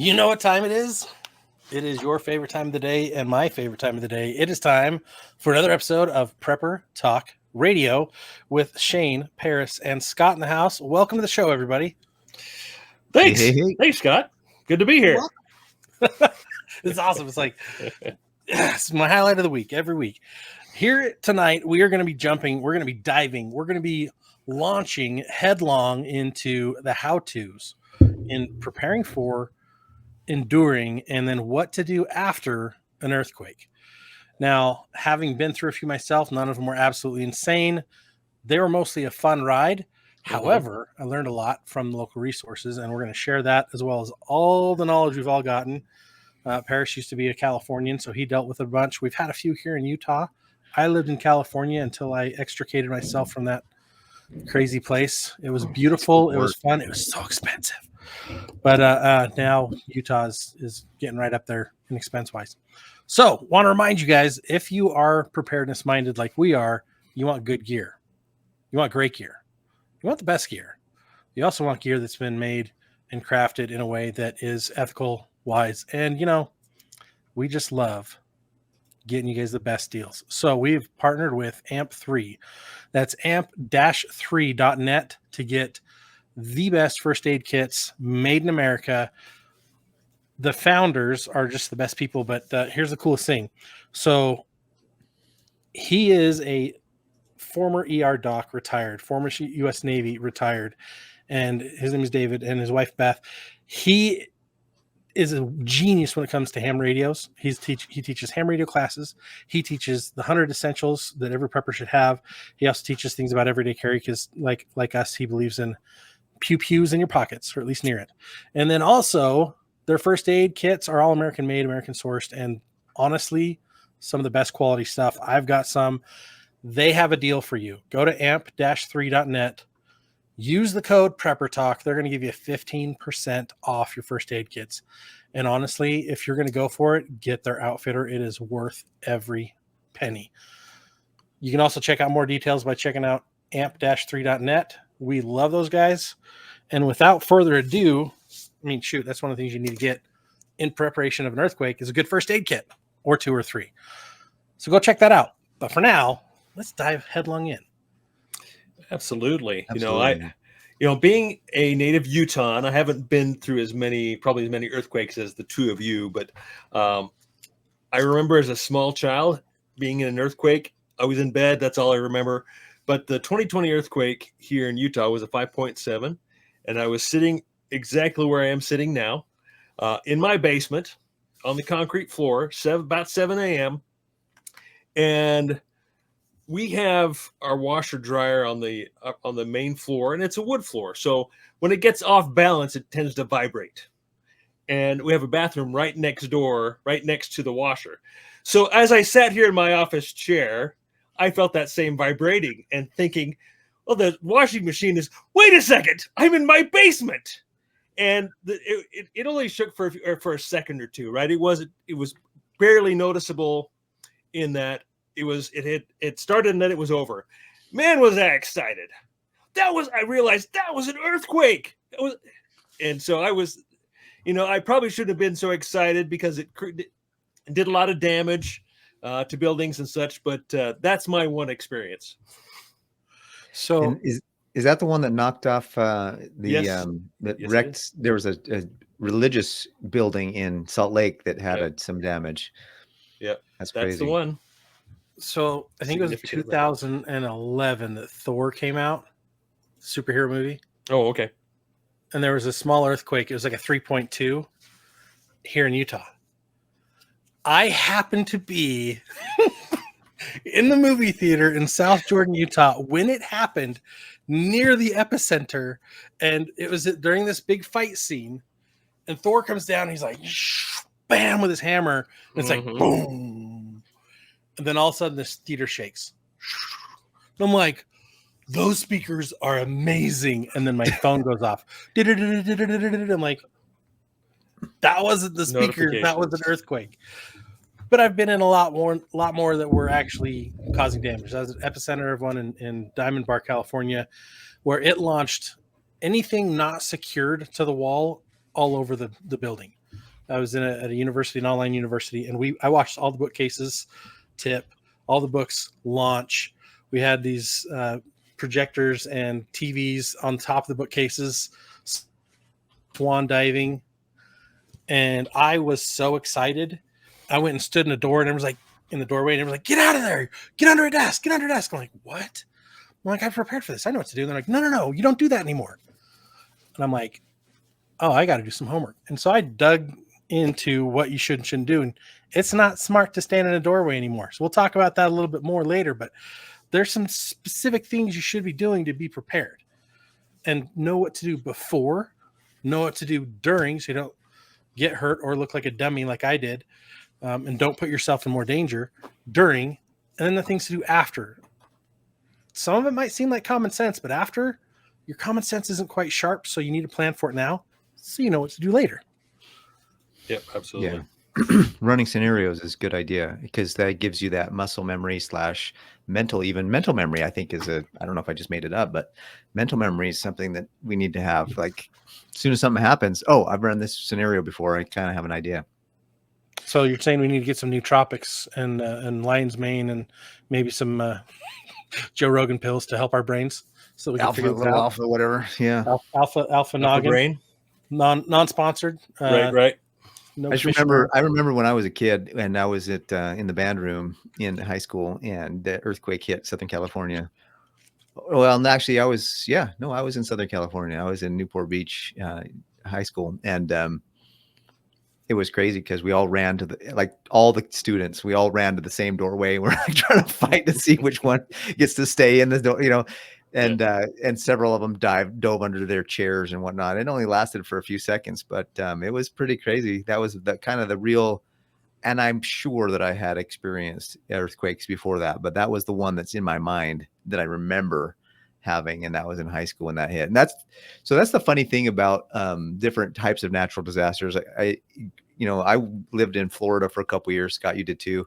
You know what time it is? It is your favorite time of the day and my favorite time of the day. It is time for another episode of Prepper Talk Radio with Shane, Paris, and Scott in the house. Welcome to the show, everybody. Thanks. Hey. Thanks, Scott. Good to be here. This is awesome. It's like, it's my highlight of the week, every week. Here tonight, we are going to be jumping, we're going to be diving, we're going to be launching headlong into the how-tos in preparing for, enduring, and then what to do after an earthquake. Now, having been through a few myself, none of them were absolutely insane. They were mostly a fun ride. However, I learned a lot from the local resources, and we're going to share that as well as all the knowledge we've all gotten. Paris used to be a Californian, so he dealt with a bunch. We've had a few here in Utah. I lived in California until I extricated myself from that crazy place. It was beautiful. It was fun. It was so expensive. But now Utah is getting right up there in expense-wise. So want to remind you guys, if you are preparedness-minded like we are, you want good gear. You want great gear. You want the best gear. You also want gear that's been made and crafted in a way that is ethical, wise, and, you know, we just love getting you guys the best deals. So we've partnered with AMP3. That's amp-3.net to get the best first aid kits made in America. The founders are just the best people, but here's the coolest thing. So he is a former ER doc, retired, former U.S. Navy, retired, and his name is David, and his wife Beth. He is a genius when it comes to ham radios. He teaches ham radio classes. He teaches the 100 essentials that every prepper should have. He also teaches things about everyday carry because, like us, he believes in pews in your pockets, or at least near it. And then also, their first aid kits are all American made, American sourced, and honestly, some of the best quality stuff. I've got some. They have a deal for you. Go to amp-3.net. Use the code PrepperTalk. They're going to give you 15% off your first aid kits. And honestly, if you're going to go for it, get their outfitter. It is worth every penny. You can also check out more details by checking out amp-3.net. We love those guys. And without further ado, I mean, shoot, that's one of the things you need to get in preparation of an earthquake is a good first aid kit, or 2 or 3. So go check that out. But for now, let's dive headlong in. Absolutely. Being a native Utahn, I haven't been through probably as many earthquakes as the two of you, but I remember as a small child being in an earthquake. I was in bed. That's all I remember. But the 2020 earthquake here in Utah was a 5.7, and I was sitting exactly where I am sitting now, in my basement on the concrete floor, about 7 a.m. And we have our washer dryer on the main floor, and it's a wood floor. So when it gets off balance, it tends to vibrate. And we have a bathroom right next door, right next to the washer. So as I sat here in my office chair, I felt that same vibrating and thinking, well, the washing machine is, wait a second, I'm in my basement. And it only shook for a second or two, right? It was barely noticeable in that it started and then it was over. Man, was I excited. I realized that was an earthquake. And so I was, I probably shouldn't have been so excited because it did a lot of damage to buildings and such, but that's my one experience. So and is that the one that knocked off yes, wrecked? There was a religious building in Salt Lake that had some damage. Yeah, that's crazy. That's the one. So I think it was 2011 that Thor came out, superhero movie. Oh, okay. And there was a small earthquake. It was like a 3.2 here in Utah. I happened to be in the movie theater in South Jordan, Utah, when it happened near the epicenter. And it was during this big fight scene. And Thor comes down and he's like, bam, with his hammer. And it's like, boom. And then all of a sudden this theater shakes. And I'm like, those speakers are amazing. And then my phone goes off. I'm like, that wasn't the speakers. That was an earthquake. But I've been in a lot more that were actually causing damage. I was at epicenter of one in Diamond Bar, California, where it launched anything not secured to the wall all over the building. I was at a university, an online university, and I watched all the bookcases tip, all the books launch. We had these projectors and TVs on top of the bookcases, swan diving, and I was so excited. I went and stood in the door, and everyone's like in the doorway, and everyone's like, "Get out of there! Get under a desk! Get under a desk!" I'm like, "What?" I'm like, "I've prepared for this. I know what to do." And they're like, "No, you don't do that anymore." And I'm like, "Oh, I got to do some homework." And so I dug into what you should and shouldn't do, and it's not smart to stand in a doorway anymore. So we'll talk about that a little bit more later. But there's some specific things you should be doing to be prepared, and know what to do before, know what to do during, so you don't get hurt or look like a dummy like I did, and don't put yourself in more danger during, and then the things to do after. Some of it might seem like common sense, but after, your common sense isn't quite sharp, so you need to plan for it now so you know what to do later. Yep, absolutely. Yeah. Running scenarios is a good idea because that gives you that muscle memory / mental memory. I think I don't know if I just made it up, but mental memory is something that we need to have. Like as soon as something happens, oh, I've run this scenario before. I kind of have an idea. So you're saying we need to get some nootropics and lion's mane and maybe some Joe Rogan pills to help our brains so we can figure this out. Alpha, whatever. Yeah. Alpha noggin. Brain. Non-sponsored. Right. No I remember when I was a kid and I was in the band room in high school and the earthquake hit Southern California. Well, actually I was in Southern California. I was in Newport Beach high school, and it was crazy because we all ran to all the students, we all ran to the same doorway. We're like trying to fight to see which one gets to stay in the door, and several of them dove under their chairs and whatnot. It only lasted for a few seconds, but it was pretty crazy. That was the kind of the real, and I'm sure that I had experienced earthquakes before that, but that was the one that's in my mind that I remember having, and that was in high school when that hit. And that's the funny thing about different types of natural disasters. I lived in Florida for a couple of years. Scott, you did too.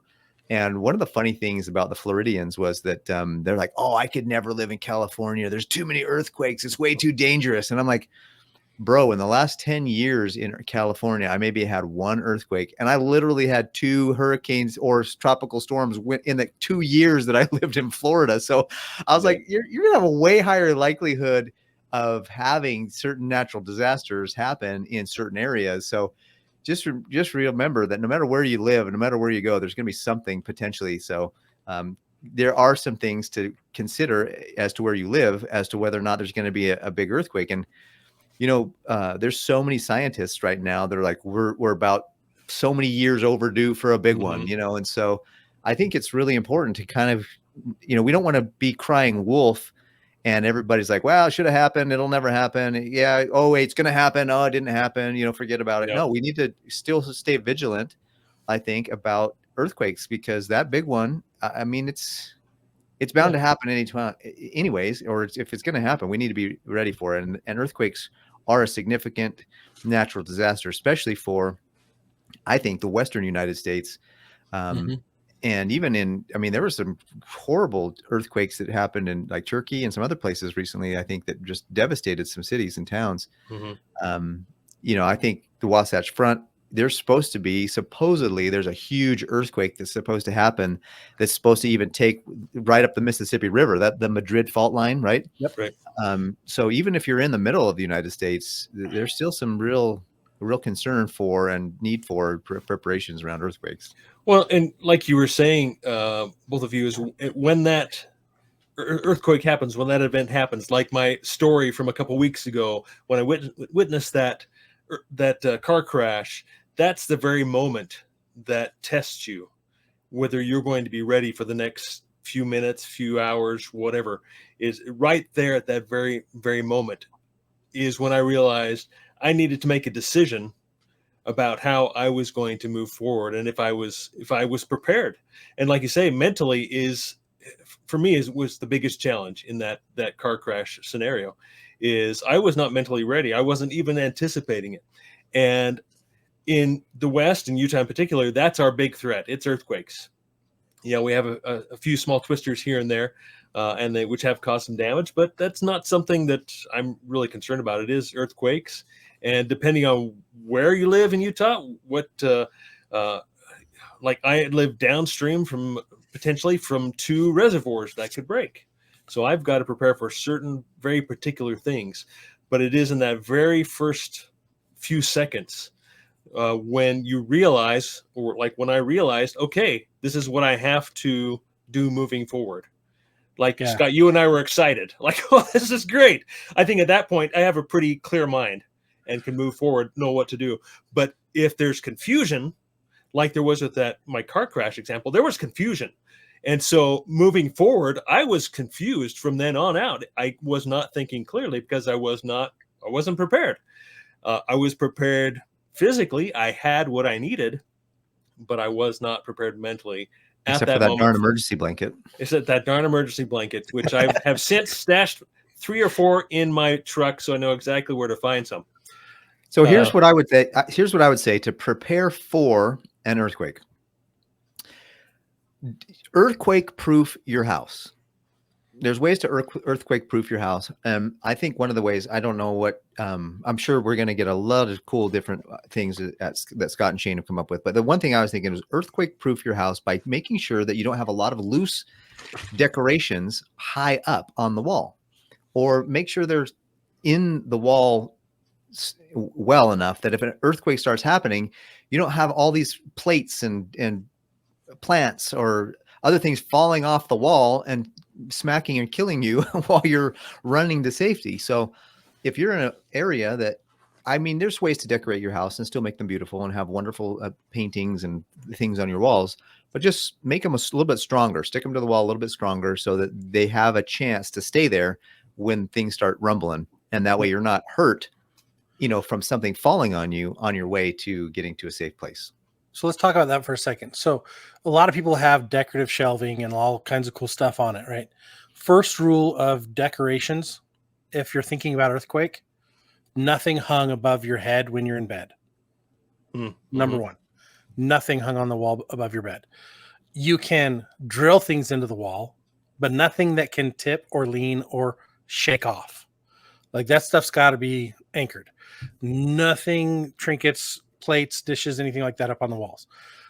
And one of the funny things about the Floridians was that they're like, "Oh, I could never live in California. There's too many earthquakes. It's way too dangerous." And I'm like, bro, in the last 10 years in California, I maybe had one earthquake, and I literally had 2 hurricanes or tropical storms in the 2 years that I lived in Florida. So I was like, you're going to have a way higher likelihood of having certain natural disasters happen in certain areas. So just remember that no matter where you live and no matter where you go, there's going to be something potentially. So there are some things to consider as to where you live, as to whether or not there's going to be a big earthquake. And there's so many scientists right now that are like, we're about so many years overdue for a big one, and so I think it's really important to kind of, we don't want to be crying wolf and everybody's like, well, it should have happened. It'll never happen. Yeah. Oh, wait, it's going to happen. Oh, it didn't happen. Forget about it. Yep. No, we need to still stay vigilant, I think, about earthquakes, because that big one, I mean, it's bound to happen anytime anyways, or if it's going to happen, we need to be ready for it. And earthquakes are a significant natural disaster, especially for, I think, the Western United States. And even there were some horrible earthquakes that happened in like Turkey and some other places recently, I think, that just devastated some cities and towns. I think the Wasatch Front, supposedly there's a huge earthquake that's supposed to happen, that's supposed to even take right up the Mississippi River, that the Madrid fault line, right? Yep. Right. So even if you're in the middle of the United States, there's still some real concern for and need for preparations around earthquakes. Well, and like you were saying, both of you, is when that earthquake happens, when that event happens, like my story from a couple weeks ago, when I witnessed that car crash, that's the very moment that tests you, whether you're going to be ready for the next few minutes, few hours, whatever. Is right there at that very, very moment is when I realized I needed to make a decision about how I was going to move forward, and if I was prepared. And like you say, mentally was the biggest challenge in that car crash scenario. Is I was not mentally ready. I wasn't even anticipating it. And in the West, in Utah in particular, that's our big threat. It's earthquakes. Yeah, we have a few small twisters here and there, which have caused some damage, but that's not something that I'm really concerned about. It is earthquakes. And depending on where you live in Utah, like I live downstream potentially from 2 reservoirs that could break. So I've got to prepare for certain very particular things. But it is in that very first few seconds when you realize, or like when I realized, okay, this is what I have to do moving forward. Like Scott, you and I were excited. Like, oh, this is great. I think at that point I have a pretty clear mind and can move forward, know what to do. But if there's confusion, like there was with my car crash example, there was confusion. And so moving forward, I was confused from then on out. I was not thinking clearly because I wasn't prepared. I was prepared physically. I had what I needed, but I was not prepared mentally. Except for that darn emergency blanket. Except that darn emergency blanket, which I have since stashed 3 or 4 in my truck, so I know exactly where to find some. So here's what I would say. Here's what I would say to prepare for an earthquake. Earthquake-proof your house. There's ways to earthquake-proof your house. I think one of the ways, I don't know what, I'm sure we're going to get a lot of cool different things that Scott and Shane have come up with. But the one thing I was thinking was earthquake-proof your house by making sure that you don't have a lot of loose decorations high up on the wall, or make sure they're in the wall well enough that if an earthquake starts happening, you don't have all these plates and plants or other things falling off the wall and smacking and killing you while you're running to safety. So if you're in an area that, I mean, there's ways to decorate your house and still make them beautiful and have wonderful paintings and things on your walls, but just make them a little bit stronger, stick them to the wall a little bit stronger so that they have a chance to stay there when things start rumbling. And that way you're not hurt, from something falling on you on your way to getting to a safe place. So let's talk about that for a second. So a lot of people have decorative shelving and all kinds of cool stuff on it, right? First rule of decorations, if you're thinking about earthquake, nothing hung above your head when you're in bed. Mm-hmm. Number one, nothing hung on the wall above your bed. You can drill things into the wall, but nothing that can tip or lean or shake off. Like that stuff's got to be anchored. Nothing, trinkets, plates, dishes, anything like that up on the walls.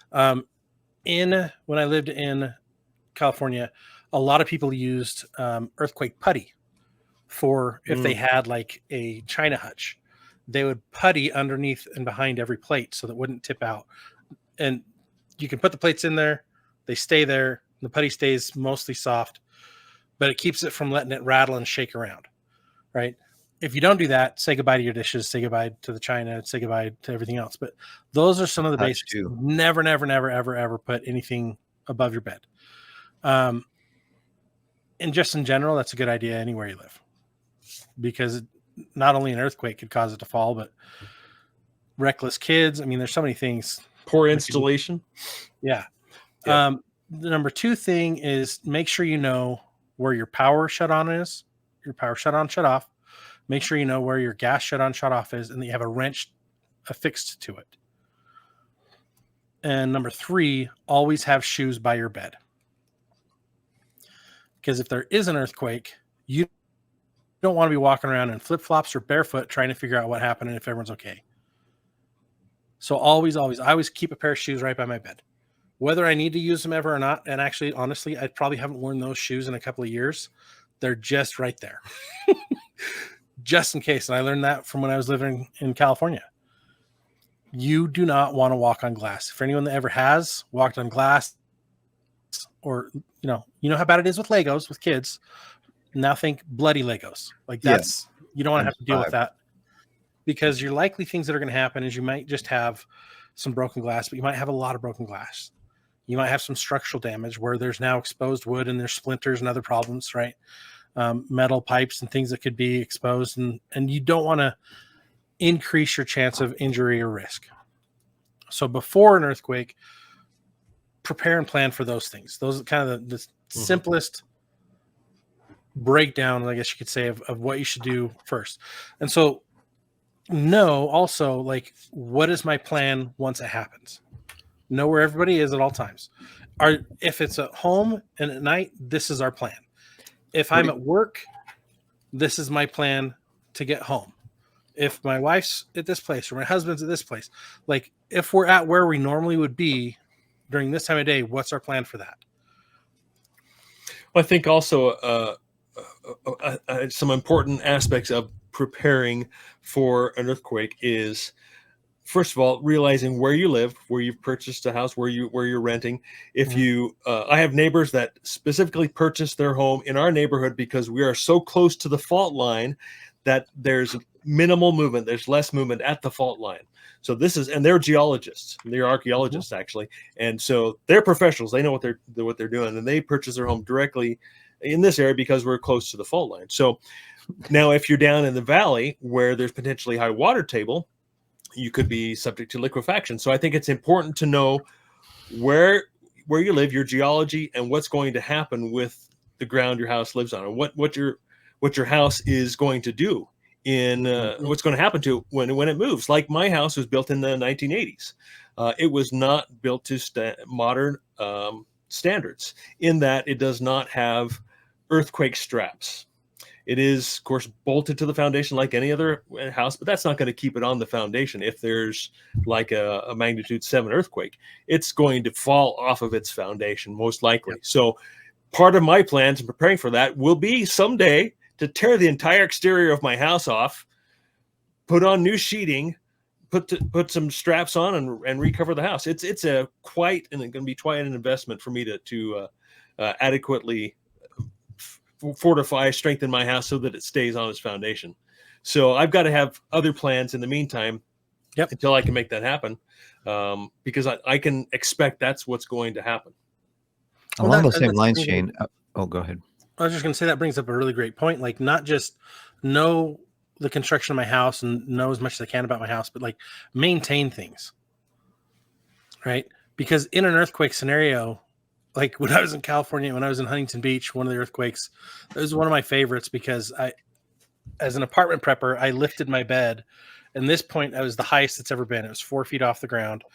When I lived in California, a lot of people used earthquake putty for if they had like a china hutch. They would putty underneath and behind every plate so that it wouldn't tip out. And you can put the plates in there. They stay there. The putty stays mostly soft, but it keeps it from letting it rattle and shake around, right? If you don't do that, say goodbye to your dishes, say goodbye to the china, say goodbye to everything else. But those are some of the basics. Never, never, never, ever, ever put anything above your bed. And just in general, that's a good idea anywhere you live, because not only an earthquake could cause it to fall, but reckless kids. I mean, there's so many things. Poor installation. Yeah. The number 2 thing is make sure you know where your power shut on is, your power shut on, shut off. Make sure you know where your gas shut on, shut off is, and that you have a wrench affixed to it. And number 3, always have shoes by your bed. Because if there is an earthquake, you don't want to be walking around in flip-flops or barefoot trying to figure out what happened and if everyone's okay. So I always keep a pair of shoes right by my bed. Whether I need to use them ever or not, and actually, honestly, I probably haven't worn those shoes in a couple of years. They're just right there. Just in case. And I learned that from when I was living in California. You do not want to walk on glass. For anyone that ever has walked on glass, or you know how bad it is with Legos with kids. Now think bloody Legos. Like that's you don't want to have to deal with that, because your likely things that are going to happen is you might just have some broken glass, but you might have a lot of broken glass. You might have some structural damage where there's now exposed wood and there's splinters and other problems, right? Metal pipes and things that could be exposed, and you don't want to increase your chance of injury or risk. So before an earthquake, prepare and plan for those things. Those are kind of the simplest breakdown, I guess you could say, of what you should do first. And so know also, like, what is my plan once it happens? Know where everybody is at all times. If it's at home and at night, this is our plan. If I'm at work, this is my plan to get home. if my wife's at this place or my husband's at this place, like if we're at where we normally would be during this time of day, what's our plan for that? Well, I think also some important aspects of preparing for an earthquake is, first of all, realizing where you live, where you've purchased a house, where you're renting. If you, I have neighbors that specifically purchased their home in our neighborhood because we are so close to the fault line that there's minimal movement. There's less movement at the fault line. So this is, and they're geologists, they're archaeologists actually, and so they're professionals. They know what they're doing, and they purchase their home directly in this area because we're close to the fault line. So now, if you're down in the valley where there's potentially high water table, you could be subject to liquefaction. So I think it's important to know where you live, your geology, and what's going to happen with the ground your house lives on, or what your house is going to do in what's going to happen to it when it moves. Like my house was built in the 1980s. It was not built to modern standards in that it does not have earthquake straps. It is, of course, bolted to the foundation like any other house, but that's not going to keep it on the foundation. If there's like a magnitude 7 earthquake, it's going to fall off of its foundation, most likely. Yep. So part of my plans in preparing for that will be someday to tear the entire exterior of my house off, put on new sheeting, put some straps on, and recover the house. It's going to be quite an investment for me to adequately fortify, strengthen my house so that it stays on its foundation. So I've got to have other plans in the meantime until I can make that happen, because I can expect that's what's going to happen. Along those same lines, Shane. Go ahead. I was just going to say that brings up a really great point. Like, not just know the construction of my house and know as much as I can about my house, but like maintain things, right? Because in an earthquake scenario, like when I was in California, when I was in Huntington Beach, one of the earthquakes, it was one of my favorites because as an apartment prepper, I lifted my bed. And this point, I was the highest it's ever been. It was 4 feet off the ground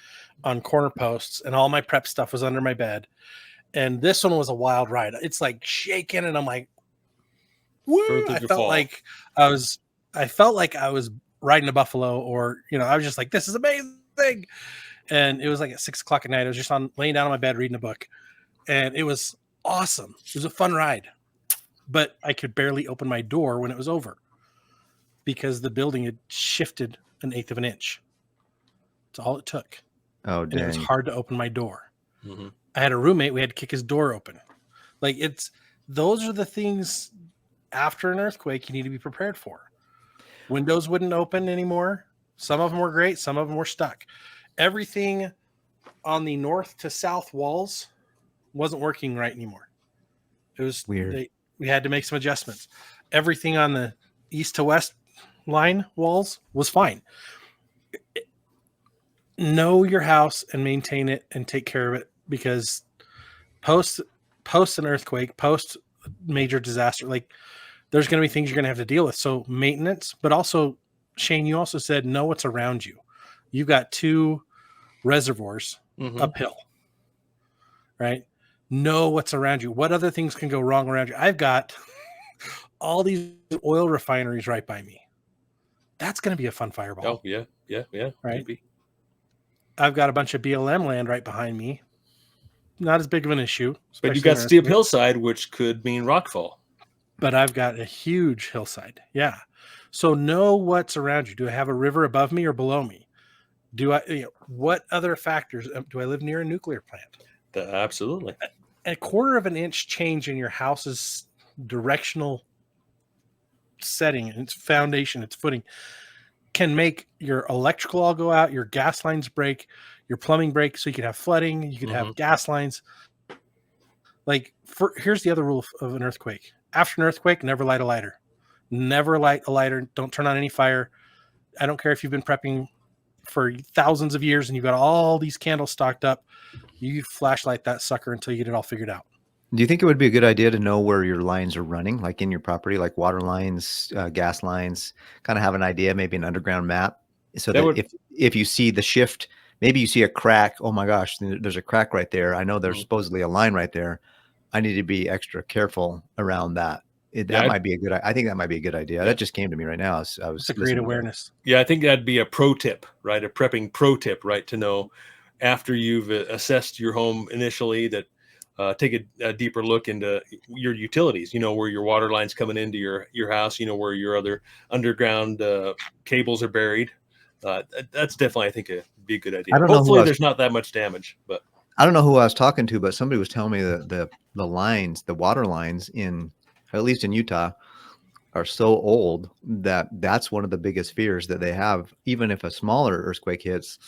on corner posts, and all my prep stuff was under my bed. And this one was a wild ride. It's like shaking, and I'm like, woo! I felt like I was riding a buffalo, or I was just like, this is amazing. And it was like at 6 o'clock at night. I was just laying down on my bed reading a book. And it was awesome. It was a fun ride, but I could barely open my door when it was over because the building had shifted 1/8 of an inch. That's all it took. Oh, dang. And it was hard to open my door. Mm-hmm. I had a roommate. We had to kick his door open. Like, those are the things after an earthquake you need to be prepared for. Windows wouldn't open anymore. Some of them were great. Some of them were stuck. Everything on the north to south walls wasn't working right anymore. It was weird. We had to make some adjustments. Everything on the east to west line walls was fine. Know your house and maintain it and take care of it, because post an earthquake, post major disaster, like there's going to be things you're going to have to deal with. So maintenance, but also, Shane, you also said know what's around you. You've got 2 reservoirs uphill, right? Know what's around you. What other things can go wrong around you? I've got all these oil refineries right by me. That's going to be a fun fireball. Oh, yeah. Right. Maybe. I've got a bunch of BLM land right behind me. Not as big of an issue. But you got steep hillside, which could mean rockfall. But I've got a huge hillside. Yeah. So know what's around you. Do I have a river above me or below me? What other factors? Do I live near a nuclear plant? Absolutely. A 1/4 of an inch change in your house's directional setting, its foundation, its footing, can make your electrical all go out, your gas lines break, your plumbing break. So you could have flooding, you could have gas lines. Like, here's the other rule of an earthquake. After an earthquake, never light a lighter. Never light a lighter. Don't turn on any fire. I don't care if you've been prepping for thousands of years and you've got all these candles stocked up. You flashlight that sucker until you get it all figured out. Do you think it would be a good idea to know where your lines are running, like in your property, like water lines, gas lines, kind of have an idea, maybe an underground map, so that if you see the shift, maybe you see a crack, oh my gosh, there's a crack right there. I know there's supposedly a line right there. I need to be extra careful around that. That might be a good. I think that might be a good idea. That just came to me right now. I was It's a great awareness. Yeah, I think that'd be a pro tip, right? A prepping pro tip, right? To know after you've assessed your home initially that take a deeper look into your utilities. Where your water line's coming into your house. Where your other underground cables are buried. That's definitely, I think, be a good idea. Hopefully, there's not that much damage, but I don't know who I was talking to, but somebody was telling me that the lines, the water lines at least in Utah, are so old that that's one of the biggest fears that they have. Even if a smaller earthquake hits,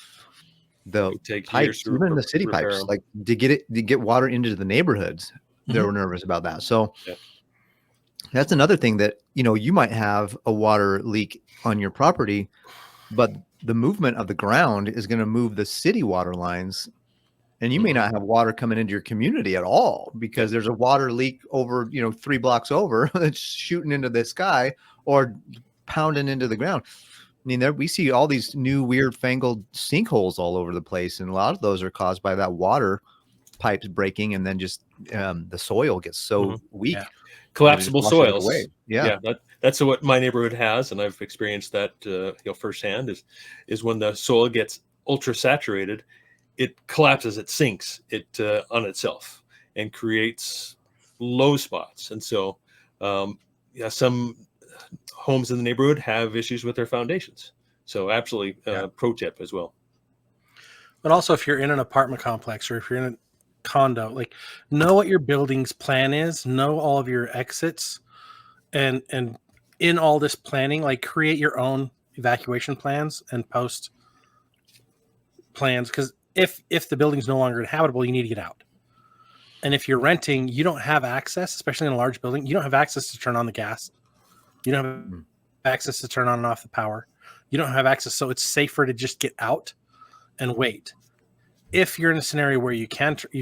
the pipes, even the city pipes, like to get water into the neighborhoods, they're nervous about that. So that's another thing that, you might have a water leak on your property, but the movement of the ground is going to move the city water lines. And you may not have water coming into your community at all because there's a water leak over, 3 blocks over that's shooting into the sky or pounding into the ground. I mean, we see all these new weird fangled sinkholes all over the place. And a lot of those are caused by that water pipes breaking. And then just the soil gets so weak. Yeah. Collapsible soils. Yeah. That's what my neighborhood has. And I've experienced that firsthand is when the soil gets ultra saturated, it collapses, it sinks on itself and creates low spots. And so, some homes in the neighborhood have issues with their foundations. So absolutely pro tip as well. But also if you're in an apartment complex or if you're in a condo, like know what your building's plan is, know all of your exits and in all this planning, like create your own evacuation plans and post plans. Because if the building's no longer inhabitable, you need to get out. And if you're renting, you don't have access, especially in a large building, you don't have access to turn on the gas. You don't have access to turn on and off the power. You don't have access. So it's safer to just get out and wait. If you're in a scenario where you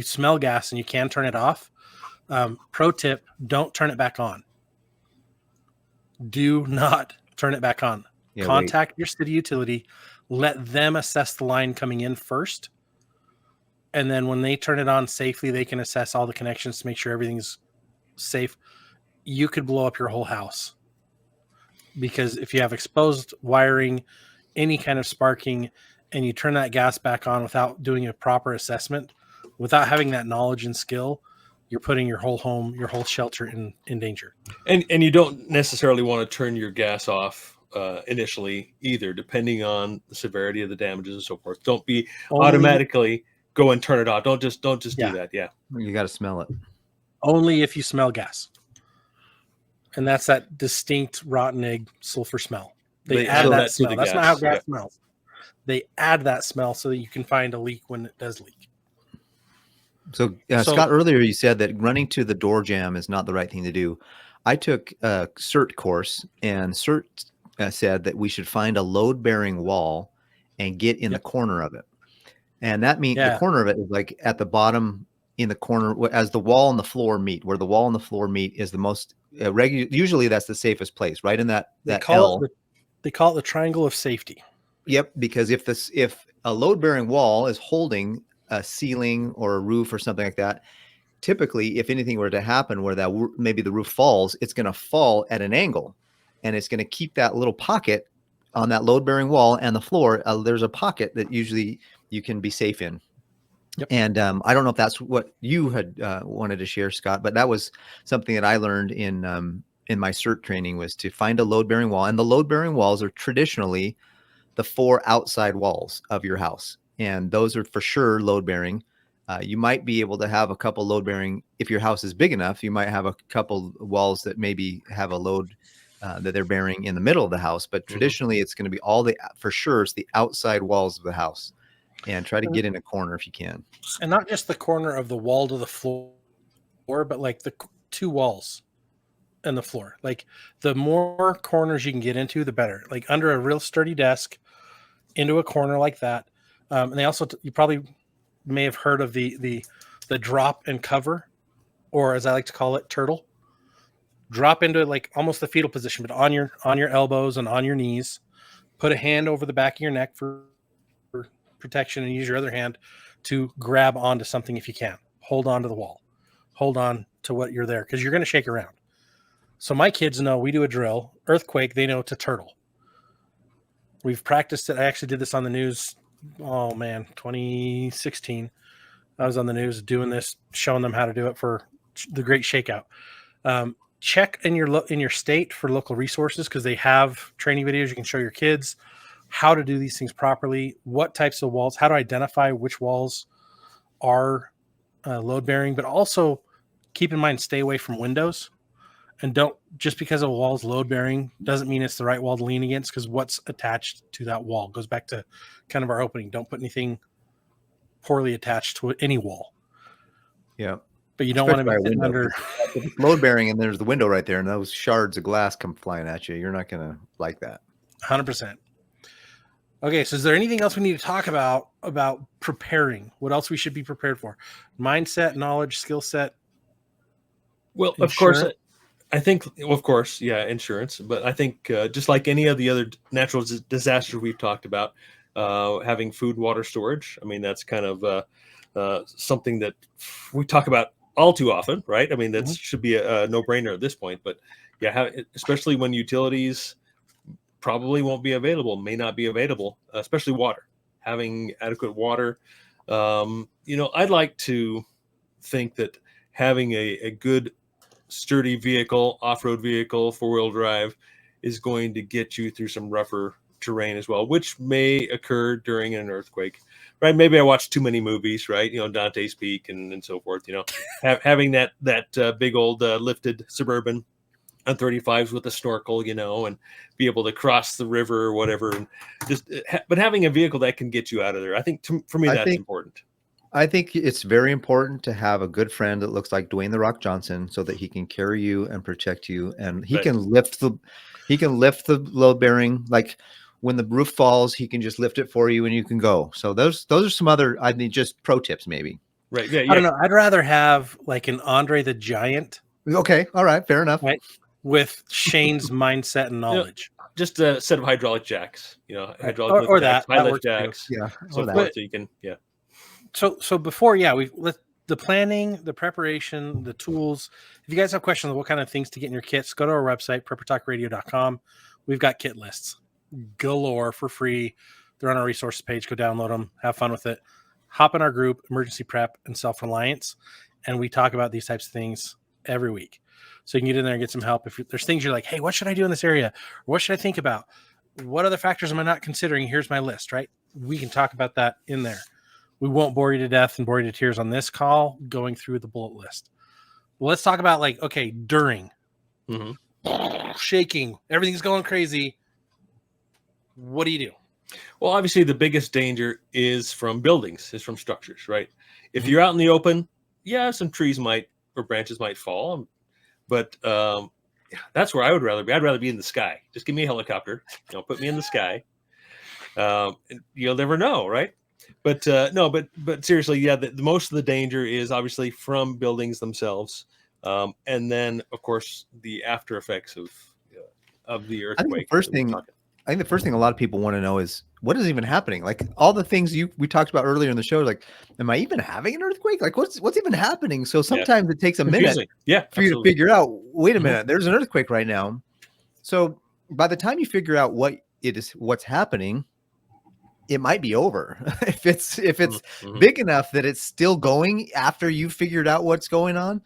smell gas and you can turn it off, pro tip, don't turn it back on. Do not turn it back on. Contact your city utility. Let them assess the line coming in first. And then when they turn it on safely, they can assess all the connections to make sure everything's safe. You could blow up your whole house. Because if you have exposed wiring, any kind of sparking, and you turn that gas back on without doing a proper assessment, without having that knowledge and skill, you're putting your whole home, your whole shelter in danger. And you don't necessarily want to turn your gas off initially either, depending on the severity of the damages and so forth. Don't be automatically go and turn it off. Don't just do that. Yeah. You got to smell it. Only if you smell gas. And that's that distinct rotten egg sulfur smell. They add that smell. That's not how gas smells. They add that smell so that you can find a leak when it does leak. So Scott, earlier you said that running to the door jamb is not the right thing to do. I took a CERT course, and CERT said that we should find a load-bearing wall and get in the corner of it. And that means the corner of it is like at the bottom in the corner as the wall and the floor meet. Where the wall and the floor meet is the most usually that's the safest place, right in that they call it the triangle of safety. Yep, because if a load-bearing wall is holding a ceiling or a roof or something like that, typically, if anything were to happen where that maybe the roof falls, it's going to fall at an angle, and it's going to keep that little pocket on that load-bearing wall and the floor. There's a pocket that usually you can be safe in. Yep. And I don't know if that's what you had wanted to share, Scott, but that was something that I learned in my CERT training, was to find a load-bearing wall. And the load-bearing walls are traditionally the 4 outside walls of your house. And those are for sure load-bearing. You might be able to have a couple load-bearing. If your house is big enough, you might have a couple walls that maybe have a load that they're bearing in the middle of the house. But traditionally, it's going to be it's the outside walls of the house. And try to get in a corner if you can. And not just the corner of the wall to the floor, but like the 2 walls and the floor. Like the more corners you can get into, the better. Like under a real sturdy desk, into a corner like that. And they also, you probably may have heard of the drop and cover, or as I like to call it, turtle. Drop into like almost the fetal position, but on your elbows and on your knees. Put a hand over the back of your neck for protection, and use your other hand to grab onto something if you can. Hold on to the wall. Hold on to what you're there, because you're going to shake around. So my kids know we do a drill, earthquake, they know to turtle. We've practiced it. I actually did this on the news. Oh man, 2016. I was on the news doing this, showing them how to do it for the Great Shakeout. Check in your state for local resources because they have training videos you can show your kids how to do these things properly, what types of walls, how to identify which walls are load bearing, but also keep in mind, stay away from windows. And don't, just because a wall is load bearing doesn't mean it's the right wall to lean against, because what's attached to that wall goes back to kind of our opening. Don't put anything poorly attached to any wall. Yeah. But you don't want to be sitting under. If it's load bearing and there's the window right there and those shards of glass come flying at you, you're not going to like that. 100%. Okay, so is there anything else we need to talk about preparing? What else we should be prepared for? Mindset, knowledge, skill set. Well, of course, I think, of course, yeah, insurance. But I think just like any of the other natural disasters we've talked about, having food, water storage. I mean, that's kind of something that we talk about all too often, right? I mean, that should be a no-brainer at this point. But yeah, especially when utilities probably won't be available, may not be available, especially water. Having adequate water. I'd like to think that having a good, sturdy vehicle, off-road vehicle, four-wheel drive is going to get you through some rougher terrain as well, which may occur during an earthquake, right? Maybe I watched too many movies, right? Dante's Peak and so forth, having that big old lifted Suburban on 35s with a snorkel, and be able to cross the river or whatever. And but having a vehicle that can get you out of there, I think for me, that's important. I think it's very important to have a good friend that looks like Dwayne "The Rock" Johnson, so that he can carry you and protect you, and he can lift the load bearing. Like when the roof falls, he can just lift it for you, and you can go. So those are some other, I mean, just pro tips, maybe. Right? Yeah. I don't know. I'd rather have like an Andre the Giant. Okay. All right. Fair enough. Right. With Shane's mindset and knowledge. Just a set of hydraulic jacks. Hydraulic or that high lift works jacks. Too. Yeah. So forth, so you can. Yeah. So before, the planning, the preparation, the tools. If you guys have questions on what kind of things to get in your kits, go to our website, preppertalkradio.com. We've got kit lists galore for free. They're on our resources page. Go download them. Have fun with it. Hop in our group, Emergency Prep and Self-Reliance, and we talk about these types of things every week. So you can get in there and get some help. If there's things you're like, hey, what should I do in this area? Or what should I think about? What other factors am I not considering? Here's my list, right? We can talk about that in there. We won't bore you to death and bore you to tears on this call going through the bullet list. Well, let's talk about during shaking, everything's going crazy. What do you do? Well, obviously the biggest danger is from buildings, is from structures, right? If you're out in the open, some trees or branches might fall, but that's where I would rather be. I'd rather be in the sky. Just give me a helicopter, put me in the sky. You'll never know, right? But but seriously, the most of the danger is obviously from buildings themselves, and then of course the after effects of the earthquake. I think the first thing a lot of people want to know is what is even happening. Like all the things we talked about earlier in the show, like, am I even having an earthquake? Like what's even happening? So sometimes it takes a minute for you to figure out, wait a minute, there's an earthquake right now. So by the time you figure out what's happening, it might be over. if it's big enough that it's still going after you figured out what's going on,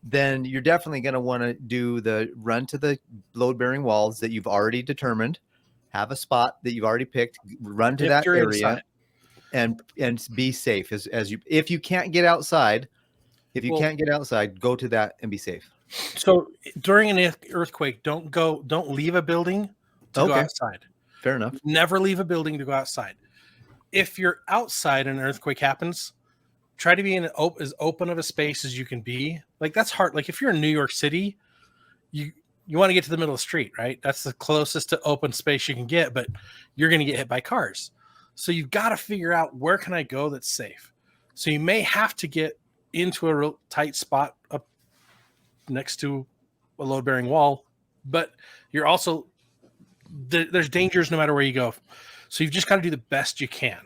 then you're definitely going to want to do the run to the load bearing walls that you've already determined. Have a spot that you've already picked, run to that area and be safe if you can't get outside, go to that and be safe. So during an earthquake, don't leave a building to go outside. Fair enough. Never leave a building to go outside. If you're outside and an earthquake happens, try to be in as open of a space as you can be. Like that's hard. Like if you're in New York City, you want to get to the middle of the street, right? That's the closest to open space you can get, but you're going to get hit by cars. So you've got to figure out where can I go that's safe. So you may have to get into a real tight spot up next to a load bearing wall, but you're also, there's dangers no matter where you go. So you've just got to do the best you can,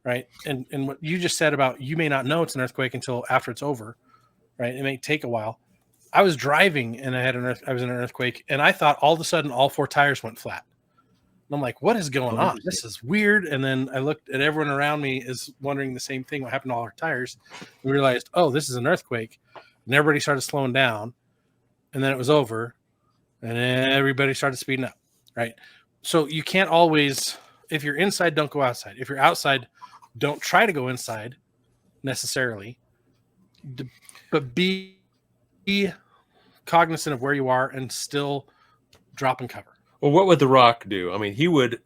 right? And what you just said about you may not know it's an earthquake until after it's over, right? It may take a while. I was driving and I was in an earthquake, and I thought all of a sudden all 4 tires went flat. And I'm like, what is going on? This is weird. And then I looked at everyone around me is wondering the same thing. What happened to all our tires? We realized, oh, this is an earthquake. And everybody started slowing down. And then it was over. And everybody started speeding up. Right. So you can't always, if you're inside, don't go outside. If you're outside, don't try to go inside necessarily. But be cognizant of where you are and still drop and cover. Well, what would The Rock do? I mean, he would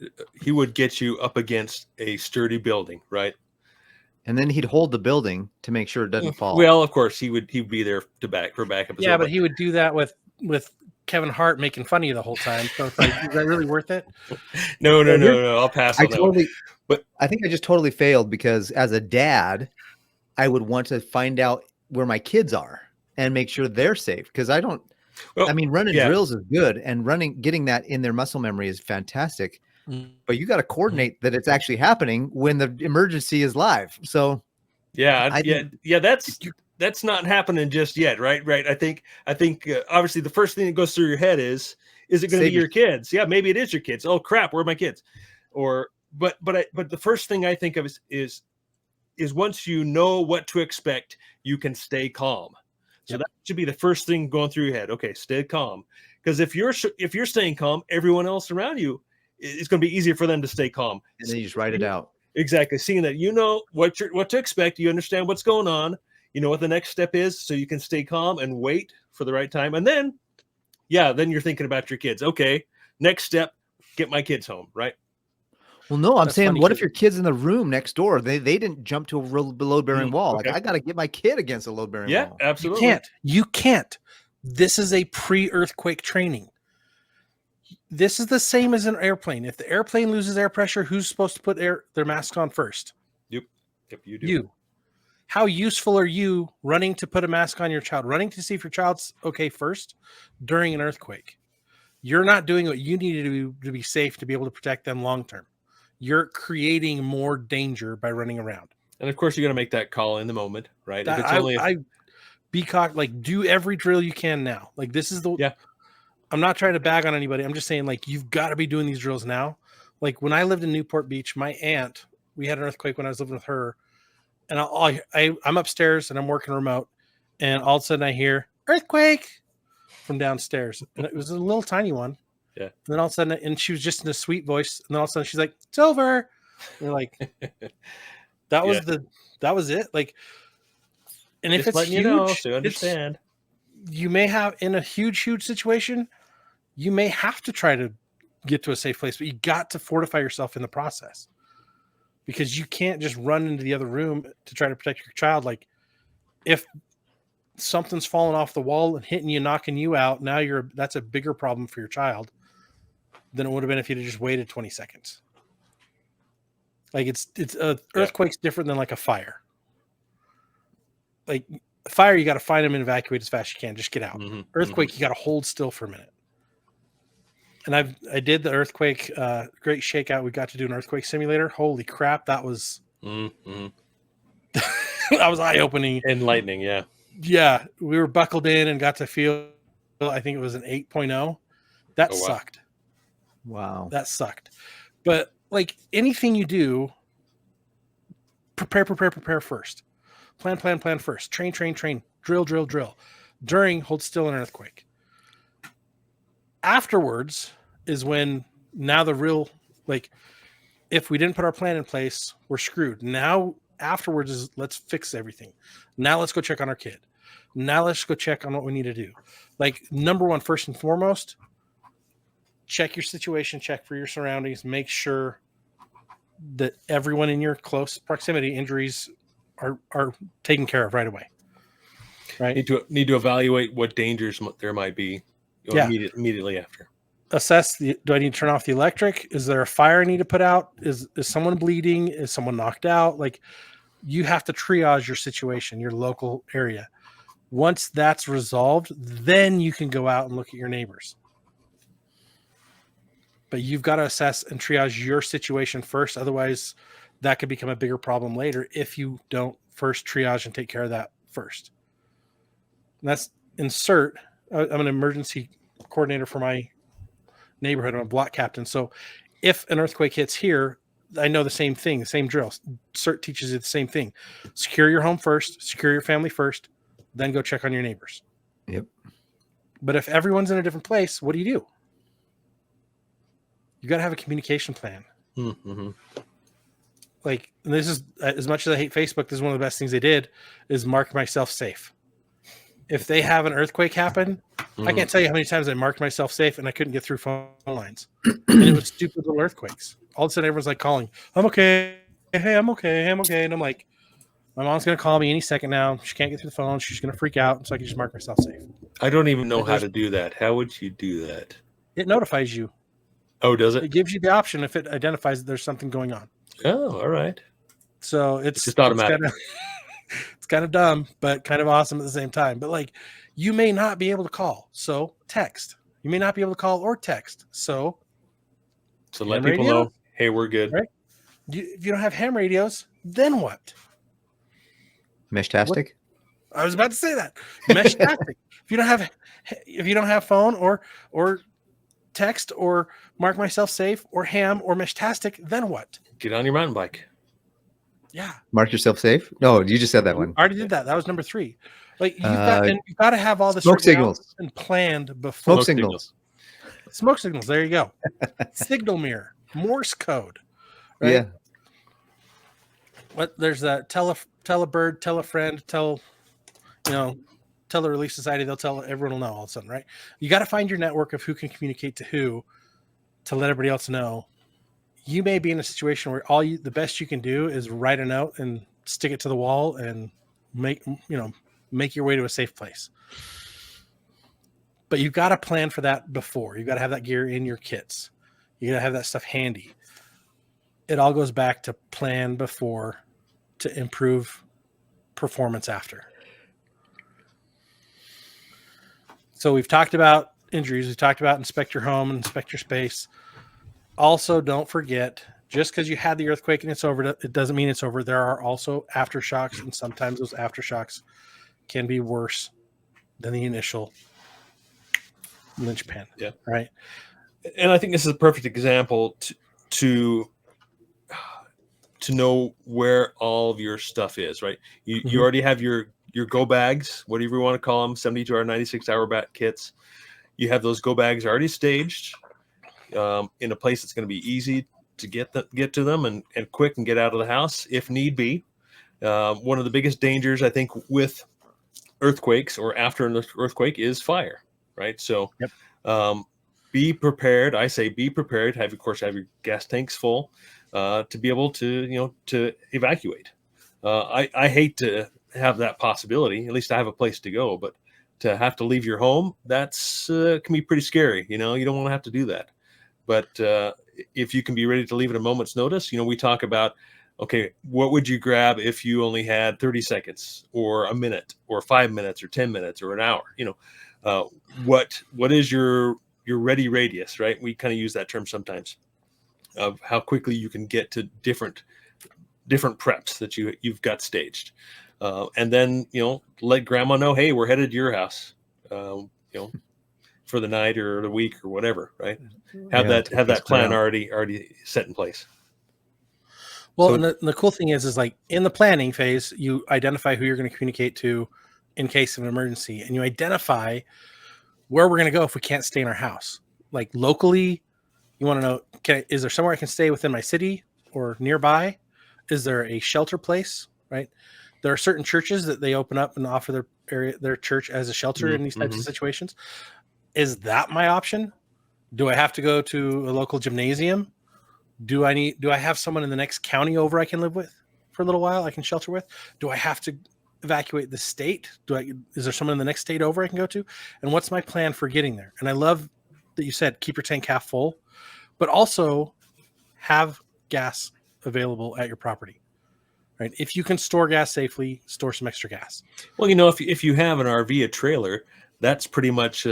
get you up against a sturdy building, right? And then he'd hold the building to make sure it doesn't fall. Well, of course, he'd be there for backup. Yeah, but he would do that with Kevin Hart making fun of you the whole time. So it's like, is that really worth it? No. I'll pass on that one. But I think I just totally failed because as a dad, I would want to find out where my kids are and make sure they're safe because I don't. Well, I mean, running drills is good, and getting that in their muscle memory is fantastic. But you got to coordinate that it's actually happening when the emergency is live. So, that's not happening just yet, right? Right. I think obviously the first thing that goes through your head is it going to be your kids? Yeah, maybe it is your kids. Oh crap, where are my kids? But the first thing I think of is once you know what to expect, you can stay calm. So that should be the first thing going through your head. Okay, stay calm. Because if you're staying calm, everyone else around you, it's going to be easier for them to stay calm. And then you just write it out. Exactly. Seeing that you know what to expect, you understand what's going on, you know what the next step is, so you can stay calm and wait for the right time. And then, then you're thinking about your kids. Okay, next step, get my kids home, right? Well, no, I'm saying, what if your kid's in the room next door? They didn't jump to a load-bearing wall. Okay. Like, I got to get my kid against a load-bearing wall. Yeah, absolutely. You can't. This is a pre-earthquake training. This is the same as an airplane. If the airplane loses air pressure, who's supposed to put their mask on first? Yep, you do. You. How useful are you running to put a mask on your child? Running to see if your child's okay first during an earthquake. You're not doing what you need to do to be safe to be able to protect them long-term. You're creating more danger by running around. And of course, you're going to make that call in the moment, right? If it's do every drill you can now. Like this is I'm not trying to bag on anybody. I'm just saying like, you've got to be doing these drills now. Like when I lived in Newport Beach, my aunt, we had an earthquake when I was living with her, and I'm upstairs and I'm working remote, and all of a sudden I hear earthquake from downstairs, and it was a little tiny one. Yeah. And then all of a sudden, and she was just in a sweet voice. And then all of a sudden she's like, it's over. And we're like, that was it. Like, and if just it's huge, so you understand. You may have in a huge situation, you may have to try to get to a safe place, but you got to fortify yourself in the process because you can't just run into the other room to try to protect your child. Like if something's falling off the wall and hitting you, knocking you out, now that's a bigger problem for your child than it would have been if you'd have just waited 20 seconds. Like earthquake's different than like a fire. Like a fire, you got to find them and evacuate as fast as you can. Just get out. Mm-hmm. Earthquake, you got to hold still for a minute. And I did the earthquake, great shakeout. We got to do an earthquake simulator. Holy crap. That was, that was eye-opening. Enlightening. Yeah. Yeah. We were buckled in and got to feel, I think it was an 8.0. That sucked. Wow. That sucked. But like anything you do, prepare first. Plan first. Train. Drill. During, hold still in an earthquake. Afterwards is when now the real, like, if we didn't put our plan in place, we're screwed. Now, afterwards is let's fix everything. Now let's go check on our kid. Now let's go check on what we need to do. Like, number one, first and foremost, check your situation, check for your surroundings, make sure that everyone in your close proximity, injuries are taken care of right away. Right? Need to evaluate what dangers there might be immediately after. Assess do I need to turn off the electric? Is there a fire I need to put out? Is someone bleeding? Is someone knocked out? Like, you have to triage your situation, your local area. Once that's resolved, then you can go out and look at your neighbors. But you've got to assess and triage your situation first. Otherwise, that could become a bigger problem later if you don't first triage and take care of that first. And insert. I'm an emergency coordinator for my neighborhood. I'm a block captain. So if an earthquake hits here, I know the same thing, the same drill. CERT teaches you the same thing. Secure your home first, secure your family first, then go check on your neighbors. Yep. But if everyone's in a different place, what do? You got to have a communication plan. Mm-hmm. Like, and this is, as much as I hate Facebook, this is one of the best things they did, is mark myself safe. If they have an earthquake happen, I can't tell you how many times I marked myself safe and I couldn't get through phone lines. And it was stupid little earthquakes. All of a sudden, everyone's like calling, I'm okay. Hey, I'm okay. Hey, I'm okay. And I'm like, my mom's going to call me any second now. She can't get through the phone. She's going to freak out. So I can just mark myself safe. I don't even know how to do that. How would you do that? It notifies you. Oh, does it? It gives you the option if it identifies that there's something going on. Oh, all right. So it's just automatic. It's kind of dumb, but kind of awesome at the same time. But like, you may not be able to call, so text. You may not be able to call or text, so let people know, hey, we're good. Right? If you don't have ham radios, then what? Meshtastic? I was about to say that. Meshtastic. If you don't have phone or text or mark myself safe or ham or Meshtastic, then what? Get on your mountain bike. Yeah. Mark yourself safe? No, you just said that one. I already did that. That was number 3. Like you've got to have all this smoke signals and planned before. Smoke signals. Smoke signals. There you go. Signal mirror, Morse code. Right? Yeah. What there's that tell a bird, tell a friend, tell the Relief Society. They'll tell everyone will know all of a sudden, right? You got to find your network of who can communicate to who to let everybody else know. You may be in a situation where the best you can do is write a note and stick it to the wall and make your way to a safe place. But you've got to plan for that before. You've got to have that gear in your kits. You got to have that stuff handy. It all goes back to plan before to improve performance after. So we've talked about injuries. We've talked about inspect your home and inspect your space. Also, don't forget, just because you had the earthquake and it's over, it doesn't mean it's over. There are also aftershocks, and sometimes those aftershocks can be worse than the initial linchpin. Yeah. Right. And I think this is a perfect example to know where all of your stuff is, right? You already have your go bags, whatever you want to call them, 72 or 96 hour bat kits. You have those go bags already staged in a place that's going to be easy to get to them and quick and get out of the house if need be. One of the biggest dangers, I think, with earthquakes or after an earthquake is fire, right? So be prepared. I say be prepared. Have your gas tanks full to be able to evacuate. I hate to have that possibility. At least I have a place to go, but to have to leave your home, that's can be pretty scary. You don't want to have to do that. But if you can be ready to leave at a moment's notice, we talk about, okay, what would you grab if you only had 30 seconds or a minute or 5 minutes or 10 minutes or an hour? What is your ready radius, right? We kind of use that term sometimes of how quickly you can get to different preps that you've got staged. And then, let grandma know, hey, we're headed to your house, for the night or the week or whatever, right? Have that plan already set in place. Well, and the cool thing is like in the planning phase, you identify who you're going to communicate to in case of an emergency, and you identify where we're going to go if we can't stay in our house. Like locally, you want to know, is there somewhere I can stay within my city or nearby? Is there a shelter place, right? There are certain churches that they open up and offer their church as a shelter in these types of situations. Is that my option? Do I have to go to a local gymnasium? Do I have someone in the next county over I can live with for a little while I can shelter with? Do I have to evacuate the state? Is there someone in the next state over I can go to? And what's my plan for getting there? And I love that you said keep your tank half full, but also have gas available at your property. Right? If you can store gas safely, store some extra gas. Well, if you have an RV, a trailer, that's pretty much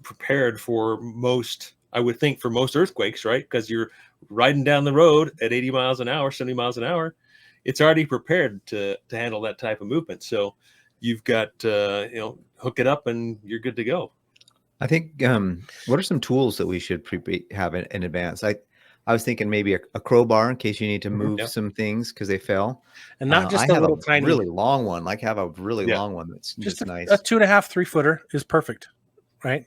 prepared for most, I would think, for most earthquakes, right? Because you're riding down the road at 80 miles an hour, 70 miles an hour. It's already prepared to handle that type of movement. So you've got, hook it up and you're good to go. I think, what are some tools that we should have in advance? I was thinking maybe a crowbar in case you need to move some things because they fell. And not just I a have little a tiny, really long one, like have a really long one that's just nice. a 2.5, 3 footer is perfect, right?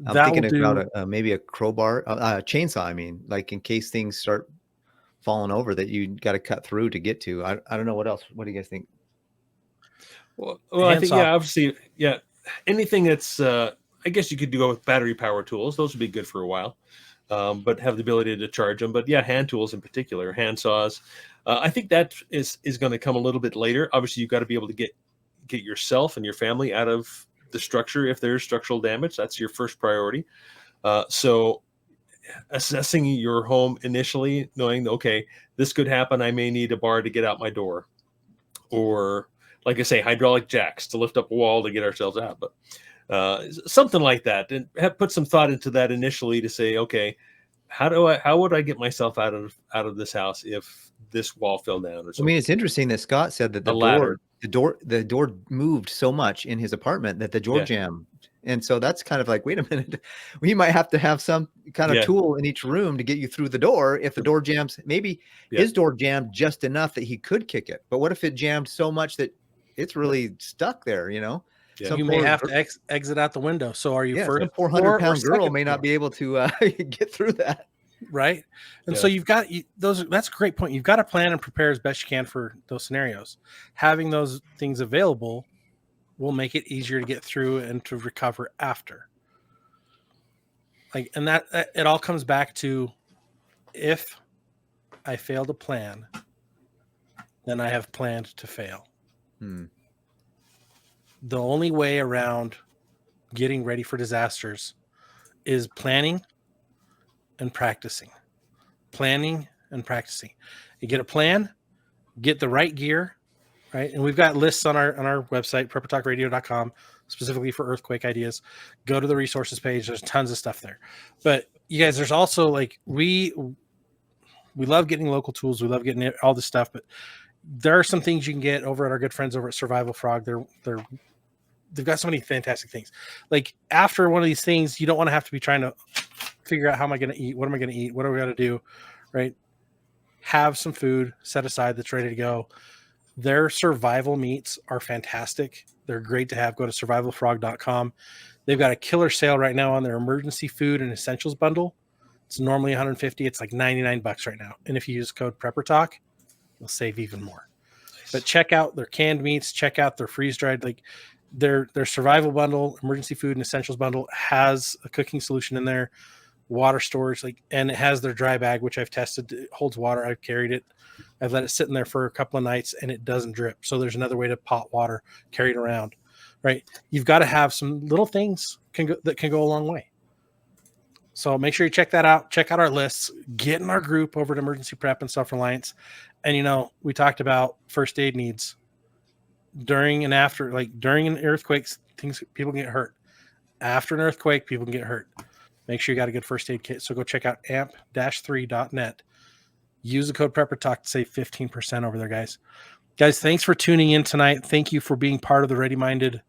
I'm thinking about maybe a crowbar, chainsaw. I mean, like in case things start falling over that you got to cut through to get to. I don't know what else. What do you guys think? Well, I think, obviously, anything that's, I guess you could go with battery power tools. Those would be good for a while, but have the ability to charge them. But hand tools in particular, hand saws. I think that is going to come a little bit later. Obviously, you've got to be able to get yourself and your family out of the structure if there's structural damage. That's your first priority. So assessing your home initially, knowing, okay, this could happen. I may need a bar to get out my door, or like I say, hydraulic jacks to lift up a wall to get ourselves out. But something like that, and put some thought into that initially to say, okay, how would I get myself out of this house if this wall fell down or something? I mean, it's interesting that Scott said that the door moved so much in his apartment that the door jammed. And so that's kind of like, wait a minute, we might have to have some kind of tool in each room to get you through the door. If the door jams, maybe his door jammed just enough that he could kick it. But what if it jammed so much that it's really stuck there, you may have to exit out the window. So are you first? Some 400-pound girl may not be able to get through that. Right. And so you've got that's a great point. You've got to plan and prepare as best you can for those scenarios. Having those things available will make it easier to get through and to recover after. And that it all comes back to, if I fail to plan, then I have planned to fail. The only way around getting ready for disasters is planning and practicing. Planning and practicing. You get a plan, get the right gear, right? And we've got lists on our website, preppertalkradio.com, specifically for earthquake ideas. Go to the resources page. There's tons of stuff there. But you guys, there's also we love getting local tools. We love getting all this stuff, but there are some things you can get over at our good friends over at Survival Frog. They've got so many fantastic things. Like after one of these things, you don't want to have to be trying to figure out how am I going to eat? What am I going to eat? What are we going to do? Right? Have some food set aside that's ready to go. Their survival meats are fantastic. They're great to have. Go to survivalfrog.com. They've got a killer sale right now on their emergency food and essentials bundle. It's normally $150. It's like $99 right now. And if you use code PrepperTalk, you'll save even more. Nice. But check out their canned meats. Check out their freeze-dried. Their survival bundle, emergency food and essentials bundle has a cooking solution in there, water storage, and it has their dry bag, which I've tested. It holds water. I've carried it. I've let it sit in there for a couple of nights and it doesn't drip. So there's another way to pot water, carry it around, right? You've got to have some little things that can go a long way. So make sure you check that out. Check out our lists. Get in our group over at Emergency Prep and Self-Reliance. And, we talked about first aid needs during and after, during an earthquake, people can get hurt. After an earthquake, people can get hurt. Make sure you got a good first aid kit. So go check out amp-3.net. Use the code PrepperTalk to save 15% over there, guys. Guys, thanks for tuning in tonight. Thank you for being part of the Ready Minded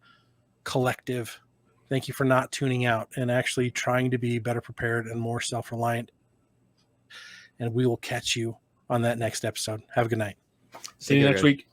collective. Thank you for not tuning out and actually trying to be better prepared and more self-reliant. And we will catch you on that next episode. Have a good night. See you next week.